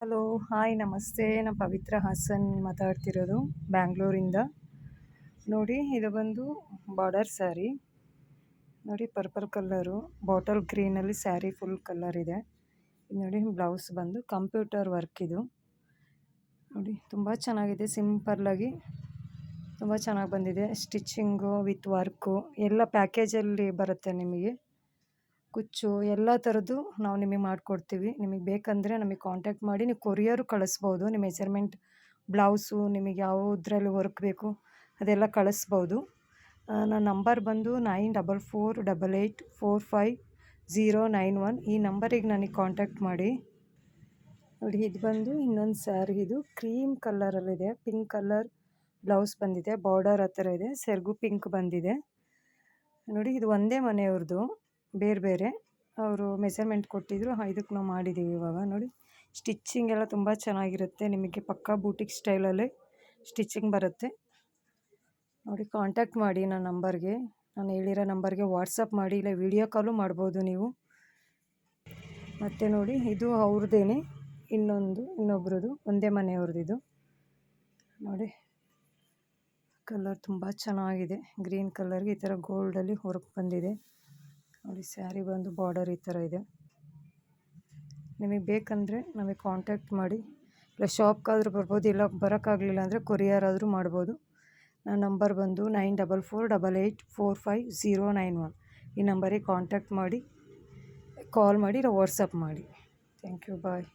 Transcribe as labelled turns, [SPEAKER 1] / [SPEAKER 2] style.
[SPEAKER 1] Hello, hi ನಮಸ್ತೆ. ನಾನು ಪವಿತ್ರ ಹಾಸನ್ ಮಾತಾಡ್ತಿರೋದು ಬ್ಯಾಂಗ್ಳೂರಿಂದ. ನೋಡಿ, ಇದು ಬಂದು ಬಾರ್ಡರ್ ಸ್ಯಾರಿ. ನೋಡಿ, ಪರ್ಪಲ್ ಕಲರು ಬಾಟಲ್ ಗ್ರೀನಲ್ಲಿ ಸ್ಯಾರಿ ಫುಲ್ ಕಲರ್ ಇದೆ. ಇದು ನೋಡಿ, ಬ್ಲೌಸ್ ಬಂದು ಕಂಪ್ಯೂಟರ್ ವರ್ಕ್ ಇದು. ನೋಡಿ, ತುಂಬ ಚೆನ್ನಾಗಿದೆ. ಸಿಂಪಲ್ಲಾಗಿ ತುಂಬ ಚೆನ್ನಾಗಿ ಬಂದಿದೆ. ಸ್ಟಿಚ್ಚಿಂಗು ವಿತ್ ವರ್ಕು ಎಲ್ಲ ಪ್ಯಾಕೇಜಲ್ಲಿ ಬರುತ್ತೆ ನಿಮಗೆ. ಕುಚ್ಚು ಎಲ್ಲ ಥರದ್ದು ನಾವು ನಿಮಗೆ ಮಾಡಿಕೊಡ್ತೀವಿ. ನಿಮಗೆ ಬೇಕಂದರೆ ನಮಗೆ ಕಾಂಟ್ಯಾಕ್ಟ್ ಮಾಡಿ ನೀವು ಕೊರಿಯರು ಕಳಿಸ್ಬೋದು. ನಿಮ್ಮ ಮೆಜರ್ಮೆಂಟ್ ಬ್ಲೌಸು ನಿಮಗೆ ಯಾವುದ್ರಲ್ಲಿ ವರ್ಕ್ ಬೇಕು ಅದೆಲ್ಲ ಕಳಿಸ್ಬೋದು. ನನ್ನ ನಂಬರ್ ಬಂದು 9448845091. ಈ ನಂಬರಿಗೆ ನನಗೆ ಕಾಂಟ್ಯಾಕ್ಟ್ ಮಾಡಿ. ನೋಡಿ, ಇದು ಬಂದು ಇನ್ನೊಂದು ಸ್ಯಾರಿ. ಇದು ಕ್ರೀಮ್ ಕಲರಲ್ಲಿದೆ. ಪಿಂಕ್ ಕಲರ್ ಬ್ಲೌಸ್ ಬಂದಿದೆ. ಬಾರ್ಡರ್ ಆ ಥರ ಇದೆ. ಸೆರಗು ಪಿಂಕ್ ಬಂದಿದೆ. ನೋಡಿ, ಇದು ಒಂದೇ ಮನೆಯವ್ರದ್ದು, ಬೇರೆ ಬೇರೆ ಅವರು ಮೆಜರ್ಮೆಂಟ್ ಕೊಟ್ಟಿದ್ರು. ಇದಕ್ಕೆ ನಾವು ಮಾಡಿದ್ದೀವಿ ಇವಾಗ. ನೋಡಿ, ಸ್ಟಿಚ್ಚಿಂಗ್ ಎಲ್ಲ ತುಂಬ ಚೆನ್ನಾಗಿರುತ್ತೆ. ನಿಮಗೆ ಪಕ್ಕಾ ಬೂಟಿಕ್ ಸ್ಟೈಲಲ್ಲಿ ಸ್ಟಿಚ್ಚಿಂಗ್ ಬರುತ್ತೆ. ನೋಡಿ, ಕಾಂಟ್ಯಾಕ್ಟ್ ಮಾಡಿ ನನ್ನ ನಂಬರ್ಗೆ. ನಾನು ಹೇಳಿರೋ ನಂಬರ್ಗೆ ವಾಟ್ಸಪ್ ಮಾಡಿ, ಇಲ್ಲ ವಿಡಿಯೋ ಕಾಲು ಮಾಡ್ಬೋದು ನೀವು. ಮತ್ತು ನೋಡಿ, ಇದು ಅವ್ರದ್ದೇನೆ, ಇನ್ನೊಬ್ರದ್ದು ಒಂದೇ ಮನೆಯವ್ರದ್ದು ಇದು. ನೋಡಿ, ಕಲರ್ ತುಂಬ ಚೆನ್ನಾಗಿದೆ. ಗ್ರೀನ್ ಕಲರ್ಗೆ ಈ ಥರ ಗೋಲ್ಡಲ್ಲಿ ವರ್ಕ್ ಬಂದಿದೆ. ನೋಡಿ, ಸ್ಯಾರಿ ಬಂದು ಬಾರ್ಡರ್ ಈ ಥರ ಇದೆ. ನಿಮಗೆ ಬೇಕಂದರೆ ನಮಗೆ ಕಾಂಟ್ಯಾಕ್ಟ್ ಮಾಡಿ. ಇಲ್ಲ ಶಾಪ್ಗಾದರೂ ಬರ್ಬೋದು, ಇಲ್ಲ ಬರೋಕ್ಕಾಗಲಿಲ್ಲ ಅಂದರೆ ಕೊರಿಯರ್ ಆದರೂ ಮಾಡ್ಬೋದು. ನನ್ನ ನಂಬರ್ ಬಂದು 9448845091. ಈ ನಂಬರಿಗೆ ಕಾಂಟ್ಯಾಕ್ಟ್ ಮಾಡಿ, ಕಾಲ್ ಮಾಡಿ, ಇಲ್ಲ ವಾಟ್ಸಪ್ ಮಾಡಿ. Thank you, bye.